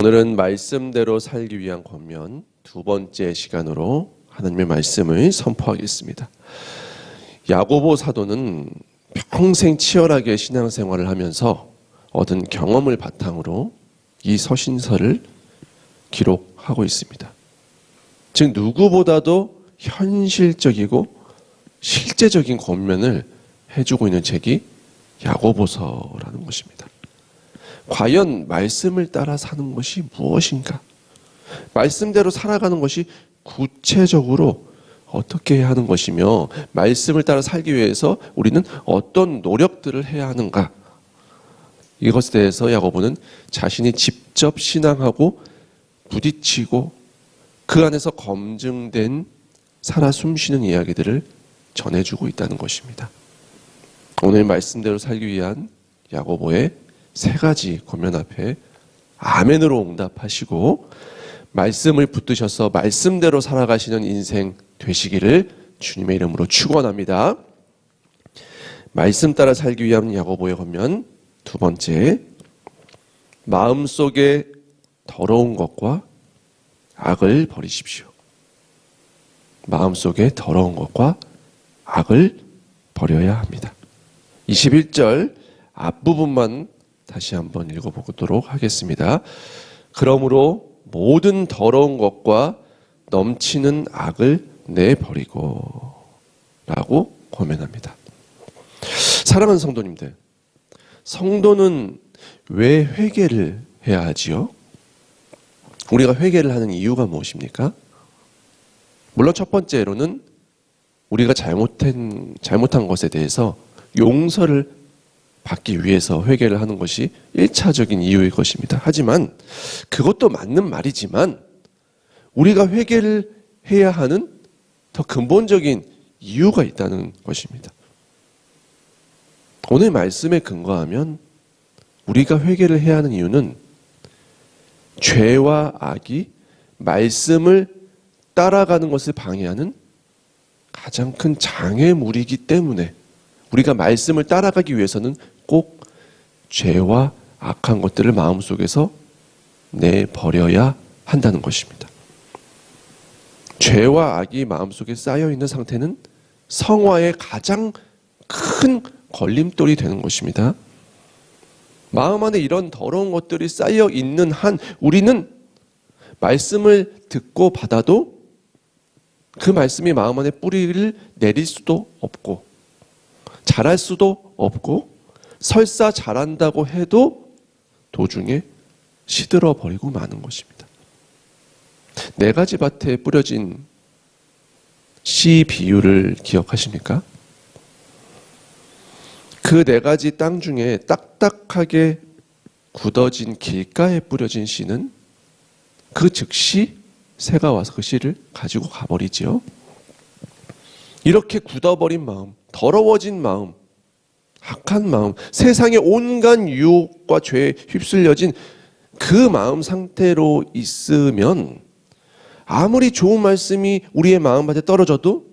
오늘은 말씀대로 살기 위한 권면 두 번째 시간으로 하나님의 말씀을 선포하겠습니다. 야고보 사도는 평생 치열하게 신앙생활을 하면서 얻은 경험을 바탕으로 이 서신서를 기록하고 있습니다. 즉 누구보다도 현실적이고 실제적인 권면을 해주고 있는 책이 야고보서라는 것입니다. 과연 말씀을 따라 사는 것이 무엇인가? 말씀대로 살아가는 것이 구체적으로 어떻게 해야 하는 것이며 말씀을 따라 살기 위해서 우리는 어떤 노력들을 해야 하는가? 이것에 대해서 야고보는 자신이 직접 신앙하고 부딪히고 그 안에서 검증된 살아 숨쉬는 이야기들을 전해주고 있다는 것입니다. 오늘 말씀대로 살기 위한 야고보의 세 가지 권면 앞에 아멘으로 응답하시고 말씀을 붙드셔서 말씀대로 살아가시는 인생 되시기를 주님의 이름으로 축원합니다. 말씀 따라 살기 위한 야고보의 권면 두 번째, 마음속에 더러운 것과 악을 버리십시오. 마음속에 더러운 것과 악을 버려야 합니다. 21절 앞부분만 다시 한번 읽어보도록 하겠습니다. 그러므로 모든 더러운 것과 넘치는 악을 내버리고 라고 권면합니다. 사랑하는 성도님들, 성도는 왜 회개를 해야 하지요? 우리가 회개를 하는 이유가 무엇입니까? 물론 첫 번째로는 우리가 잘못한 것에 대해서 용서를 받기 위해서 회개를 하는 것이 1차적인 이유일 것입니다. 하지만 그것도 맞는 말이지만 우리가 회개를 해야 하는 더 근본적인 이유가 있다는 것입니다. 오늘 말씀에 근거하면 우리가 회개를 해야 하는 이유는 죄와 악이 말씀을 따라가는 것을 방해하는 가장 큰 장애물이기 때문에 우리가 말씀을 따라가기 위해서는 꼭 죄와 악한 것들을 마음속에서 내버려야 한다는 것입니다. 죄와 악이 마음속에 쌓여있는 상태는 성화의 가장 큰 걸림돌이 되는 것입니다. 마음 안에 이런 더러운 것들이 쌓여있는 한 우리는 말씀을 듣고 받아도 그 말씀이 마음 안에 뿌리를 내릴 수도 없고 잘할 수도 없고 설사 잘한다고 해도 도중에 시들어 버리고 마는 것입니다. 네 가지 밭에 뿌려진 씨 비유를 기억하십니까? 그 네 가지 땅 중에 딱딱하게 굳어진 길가에 뿌려진 씨는 그 즉시 새가 와서 그 씨를 가지고 가버리지요. 이렇게 굳어버린 마음, 더러워진 마음, 악한 마음, 세상의 온갖 유혹과 죄에 휩쓸려진 그 마음 상태로 있으면 아무리 좋은 말씀이 우리의 마음밭에 떨어져도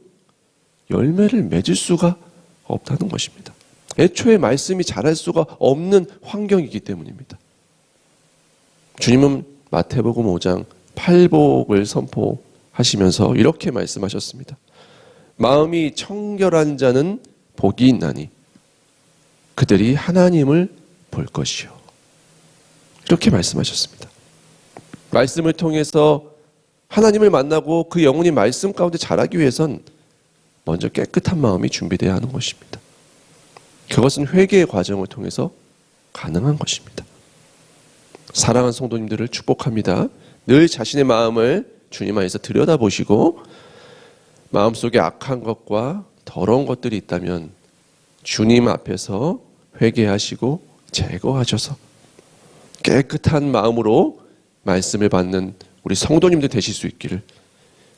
열매를 맺을 수가 없다는 것입니다. 애초에 말씀이 자랄 수가 없는 환경이기 때문입니다. 주님은 마태복음 5장 팔복을 선포하시면서 이렇게 말씀하셨습니다. 마음이 청결한 자는 복이 있나니 그들이 하나님을 볼 것이요. 이렇게 말씀하셨습니다. 말씀을 통해서 하나님을 만나고 그 영혼이 말씀 가운데 자라기 위해선 먼저 깨끗한 마음이 준비되어야 하는 것입니다. 그것은 회개의 과정을 통해서 가능한 것입니다. 사랑하는 성도님들을 축복합니다. 늘 자신의 마음을 주님 안에서 들여다보시고 마음속에 악한 것과 더러운 것들이 있다면 주님 앞에서 회개하시고 제거하셔서 깨끗한 마음으로 말씀을 받는 우리 성도님들 되실 수 있기를,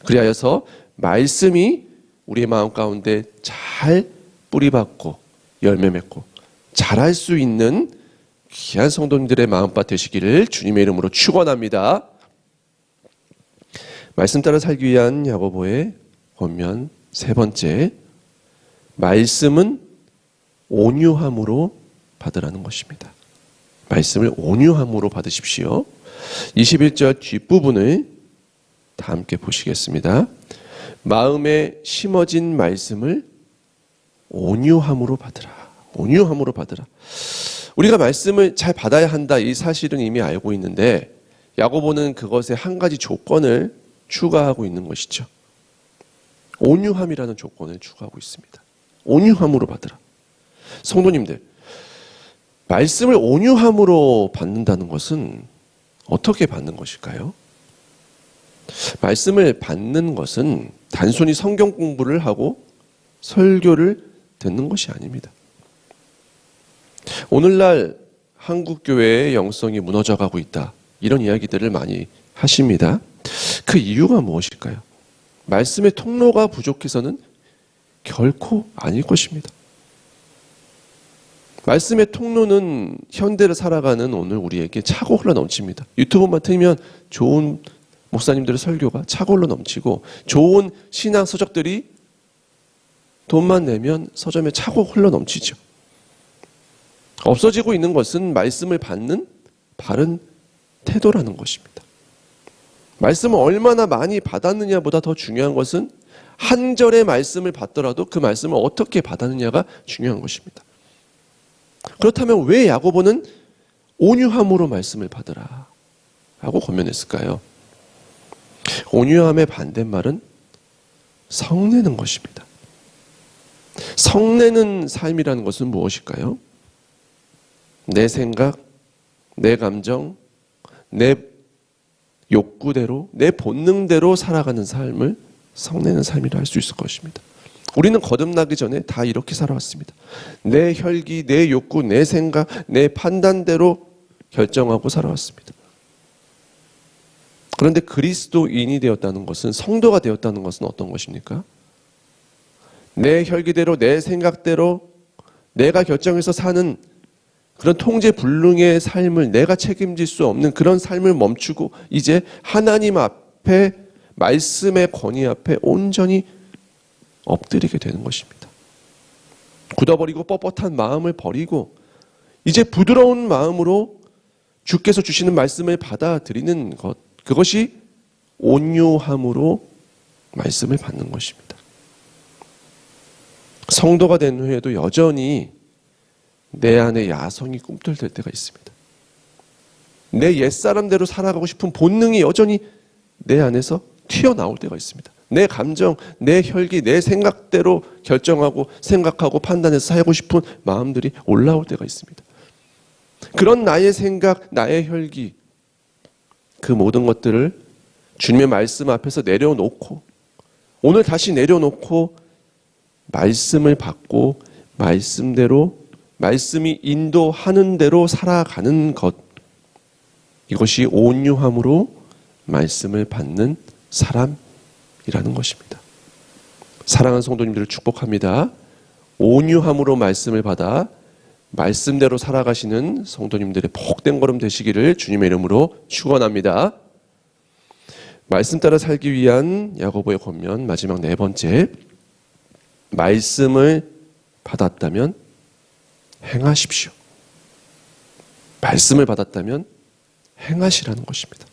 그리하여서 말씀이 우리의 마음 가운데 잘 뿌리박고 열매 맺고 자랄 수 있는 귀한 성도님들의 마음밭 되시기를 주님의 이름으로 축원합니다. 말씀 따라 살기 위한 야고보의 권면 세 번째, 말씀은 온유함으로 받으라는 것입니다. 말씀을 온유함으로 받으십시오. 21절 뒷부분을 다 함께 보시겠습니다. 마음에 심어진 말씀을 온유함으로 받으라. 온유함으로 받으라. 우리가 말씀을 잘 받아야 한다, 이 사실은 이미 알고 있는데 야고보는 그것에 한 가지 조건을 추가하고 있는 것이죠. 온유함이라는 조건을 추가하고 있습니다. 온유함으로 받으라. 성도님들, 말씀을 온유함으로 받는다는 것은 어떻게 받는 것일까요? 말씀을 받는 것은 단순히 성경 공부를 하고 설교를 듣는 것이 아닙니다. 오늘날 한국 교회의 영성이 무너져가고 있다, 이런 이야기들을 많이 하십니다. 그 이유가 무엇일까요? 말씀의 통로가 부족해서는 결코 아닐 것입니다. 말씀의 통로는 현대를 살아가는 오늘 우리에게 차고 흘러 넘칩니다. 유튜브만 틀면 좋은 목사님들의 설교가 차고 흘러 넘치고, 좋은 신앙 서적들이 돈만 내면 서점에 차고 흘러 넘치죠. 없어지고 있는 것은 말씀을 받는 바른 태도라는 것입니다. 말씀을 얼마나 많이 받았느냐보다 더 중요한 것은 한 절의 말씀을 받더라도 그 말씀을 어떻게 받았느냐가 중요한 것입니다. 그렇다면 왜 야고보는 온유함으로 말씀을 받으라 라고 권면했을까요? 온유함의 반대말은 성내는 것입니다. 성내는 삶이라는 것은 무엇일까요? 내 생각, 내 감정, 내 욕구대로, 내 본능대로 살아가는 삶을 성내는 삶이라 할 수 있을 것입니다. 우리는 거듭나기 전에 다 이렇게 살아왔습니다. 내 혈기, 내 욕구, 내 생각, 내 판단대로 결정하고 살아왔습니다. 그런데 그리스도인이 되었다는 것은, 성도가 되었다는 것은 어떤 것입니까? 내 혈기대로, 내 생각대로 내가 결정해서 사는 그런 통제불능의 삶을, 내가 책임질 수 없는 그런 삶을 멈추고 이제 하나님 앞에, 말씀의 권위 앞에 온전히 엎드리게 되는 것입니다. 굳어버리고 뻣뻣한 마음을 버리고 이제 부드러운 마음으로 주께서 주시는 말씀을 받아들이는 것, 그것이 온유함으로 말씀을 받는 것입니다. 성도가 된 후에도 여전히 내 안에 야성이 꿈틀댈 때가 있습니다. 내 옛사람대로 살아가고 싶은 본능이 여전히 내 안에서 튀어나올 때가 있습니다. 내 감정, 내 혈기, 내 생각대로 결정하고 생각하고 판단해서 살고 싶은 마음들이 올라올 때가 있습니다. 그런 나의 생각, 나의 혈기, 그 모든 것들을 주님의 말씀 앞에서 내려놓고, 오늘 다시 내려놓고 말씀을 받고 말씀대로, 말씀이 인도하는 대로 살아가는 것, 이것이 온유함으로 말씀을 받는 사람이라는 것입니다. 사랑하는 성도님들을 축복합니다. 온유함으로 말씀을 받아 말씀대로 살아가시는 성도님들의 복된 걸음 되시기를 주님의 이름으로 축원합니다. 말씀 따라 살기 위한 야고보의 권면, 마지막 네 번째, 말씀을 받았다면 행하십시오. 말씀을 받았다면 행하시라는 것입니다.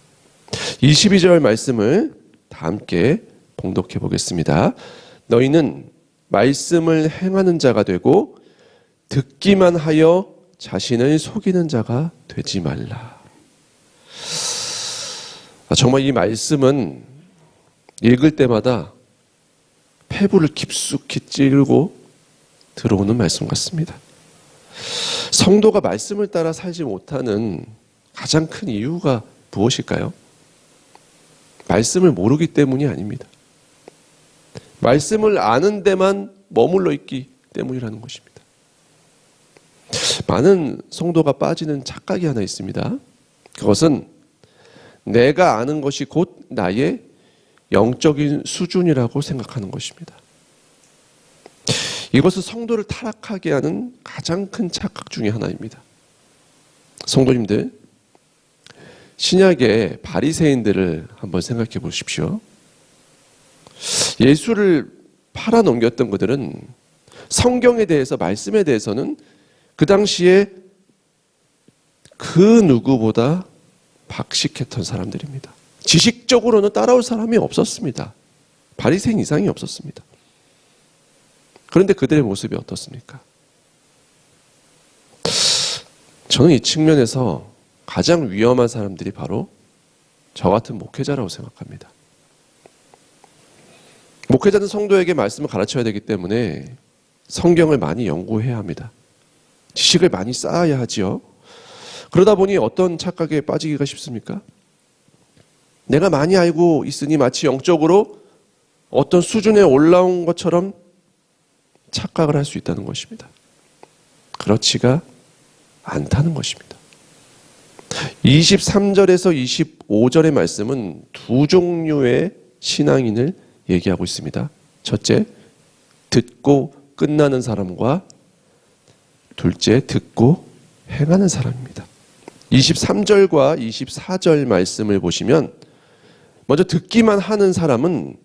22절 말씀을 다 함께 봉독해 보겠습니다. 너희는 말씀을 행하는 자가 되고 듣기만 하여 자신을 속이는 자가 되지 말라. 정말 이 말씀은 읽을 때마다 폐부를 깊숙이 찌르고 들어오는 말씀 같습니다. 성도가 말씀을 따라 살지 못하는 가장 큰 이유가 무엇일까요? 말씀을 모르기 때문이 아닙니다. 말씀을 아는 데만 머물러 있기 때문이라는 것입니다. 많은 성도가 빠지는 착각이 하나 있습니다. 그것은 내가 아는 것이 곧 나의 영적인 수준이라고 생각하는 것입니다. 이것은 성도를 타락하게 하는 가장 큰 착각 중에 하나입니다. 성도님들, 신약의 바리새인들을 한번 생각해 보십시오. 예수를 팔아넘겼던 그들은 성경에 대해서, 말씀에 대해서는 그 당시에 그 누구보다 박식했던 사람들입니다. 지식적으로는 따라올 사람이 없었습니다. 바리새인 이상이 없었습니다. 그런데 그들의 모습이 어떻습니까? 저는 이 측면에서 가장 위험한 사람들이 바로 저 같은 목회자라고 생각합니다. 목회자는 성도에게 말씀을 가르쳐야 되기 때문에 성경을 많이 연구해야 합니다. 지식을 많이 쌓아야 하지요. 그러다 보니 어떤 착각에 빠지기가 쉽습니까? 내가 많이 알고 있으니 마치 영적으로 어떤 수준에 올라온 것처럼 착각을 할 수 있다는 것입니다. 그렇지가 않다는 것입니다. 23절에서 25절의 말씀은 두 종류의 신앙인을 얘기하고 있습니다. 첫째, 듣고 끝나는 사람과 둘째, 듣고 행하는 사람입니다. 23절과 24절 말씀을 보시면 먼저 듣기만 하는 사람은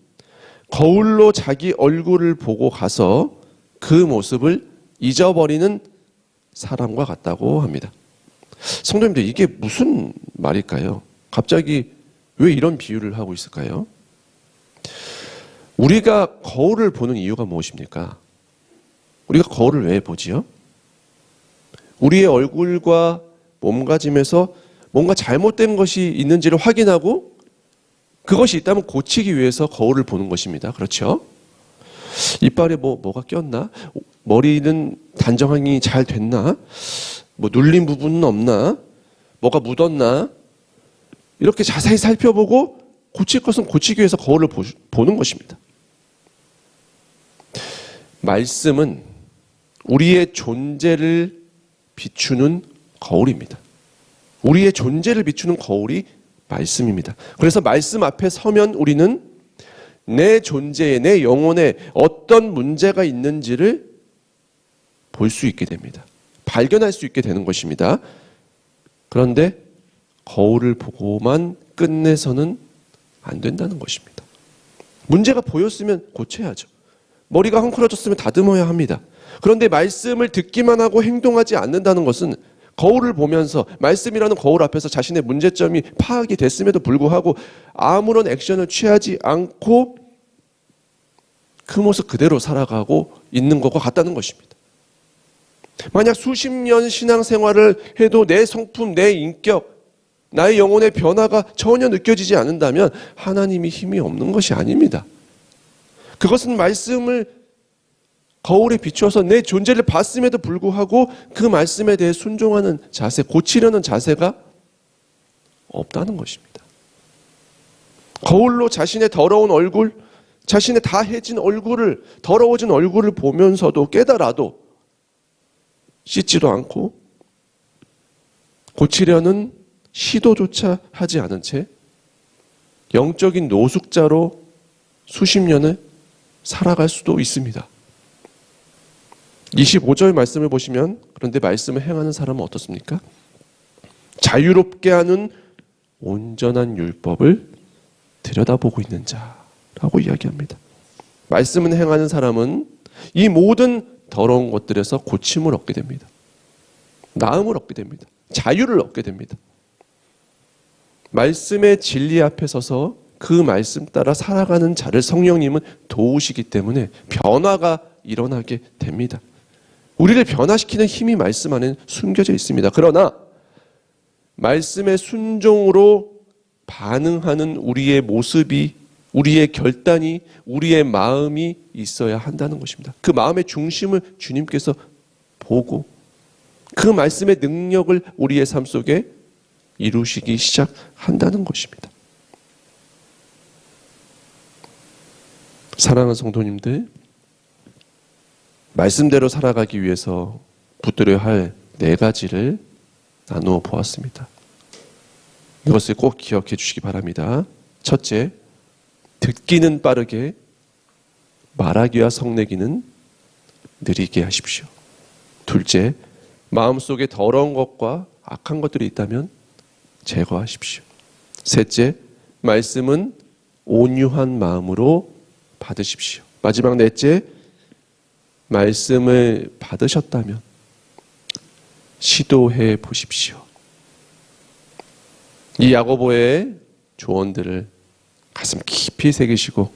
거울로 자기 얼굴을 보고 가서 그 모습을 잊어버리는 사람과 같다고 합니다. 성도님들, 이게 무슨 말일까요? 갑자기 왜 이런 비유를 하고 있을까요? 우리가 거울을 보는 이유가 무엇입니까? 우리가 거울을 왜 보지요? 우리의 얼굴과 몸가짐에서 뭔가 잘못된 것이 있는지를 확인하고 그것이 있다면 고치기 위해서 거울을 보는 것입니다. 그렇죠? 이빨에 뭐가 꼈나? 머리는 단정하니 잘 됐나? 눌린 부분은 없나? 뭐가 묻었나? 이렇게 자세히 살펴보고 고칠 것은 고치기 위해서 거울을 보는 것입니다. 말씀은 우리의 존재를 비추는 거울입니다. 우리의 존재를 비추는 거울이 말씀입니다. 그래서 말씀 앞에 서면 우리는 내 존재에, 내 영혼에 어떤 문제가 있는지를 볼 수 있게 됩니다. 발견할 수 있게 되는 것입니다. 그런데 거울을 보고만 끝내서는 안 된다는 것입니다. 문제가 보였으면 고쳐야죠. 머리가 헝클어졌으면 다듬어야 합니다. 그런데 말씀을 듣기만 하고 행동하지 않는다는 것은 거울을 보면서 말씀이라는 거울 앞에서 자신의 문제점이 파악이 됐음에도 불구하고 아무런 액션을 취하지 않고 그 모습 그대로 살아가고 있는 것과 같다는 것입니다. 만약 수십 년 신앙생활을 해도 내 성품, 내 인격, 나의 영혼의 변화가 전혀 느껴지지 않는다면 하나님이 힘이 없는 것이 아닙니다. 그것은 말씀을 거울에 비추어서 내 존재를 봤음에도 불구하고 그 말씀에 대해 순종하는 자세, 고치려는 자세가 없다는 것입니다. 거울로 자신의 더러운 얼굴, 자신의 다 해진 얼굴을, 더러워진 얼굴을 보면서도 깨달아도 씻지도 않고 고치려는 시도조차 하지 않은 채 영적인 노숙자로 수십 년을 살아갈 수도 있습니다. 25절 말씀을 보시면 그런데 말씀을 행하는 사람은 어떻습니까? 자유롭게 하는 온전한 율법을 들여다보고 있는 자라고 이야기합니다. 말씀을 행하는 사람은 이 모든 더러운 것들에서 고침을 얻게 됩니다. 나음을 얻게 됩니다. 자유를 얻게 됩니다. 말씀의 진리 앞에 서서 그 말씀 따라 살아가는 자를 성령님은 도우시기 때문에 변화가 일어나게 됩니다. 우리를 변화시키는 힘이 말씀 안에 숨겨져 있습니다. 그러나 말씀의 순종으로 반응하는 우리의 모습이, 우리의 결단이, 우리의 마음이 있어야 한다는 것입니다. 그 마음의 중심을 주님께서 보고 그 말씀의 능력을 우리의 삶 속에 이루시기 시작한다는 것입니다. 사랑하는 성도님들, 말씀대로 살아가기 위해서 붙들어야 할 4가지를 나누어 보았습니다. 이것을 꼭 기억해 주시기 바랍니다. 첫째, 듣기는 빠르게, 말하기와 성내기는 느리게 하십시오. 둘째, 마음속에 더러운 것과 악한 것들이 있다면 제거하십시오. 셋째, 말씀은 온유한 마음으로 받으십시오. 마지막 넷째, 말씀을 받으셨다면 시도해 보십시오. 이 야고보의 조언들을 가슴 깊이 새기시고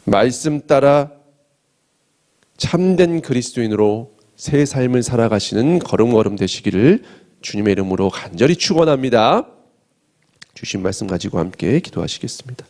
말씀 따라 참된 그리스도인으로 새 삶을 살아가시는 걸음걸음 되시기를 주님의 이름으로 간절히 축원합니다. 주신 말씀 가지고 함께 기도하시겠습니다.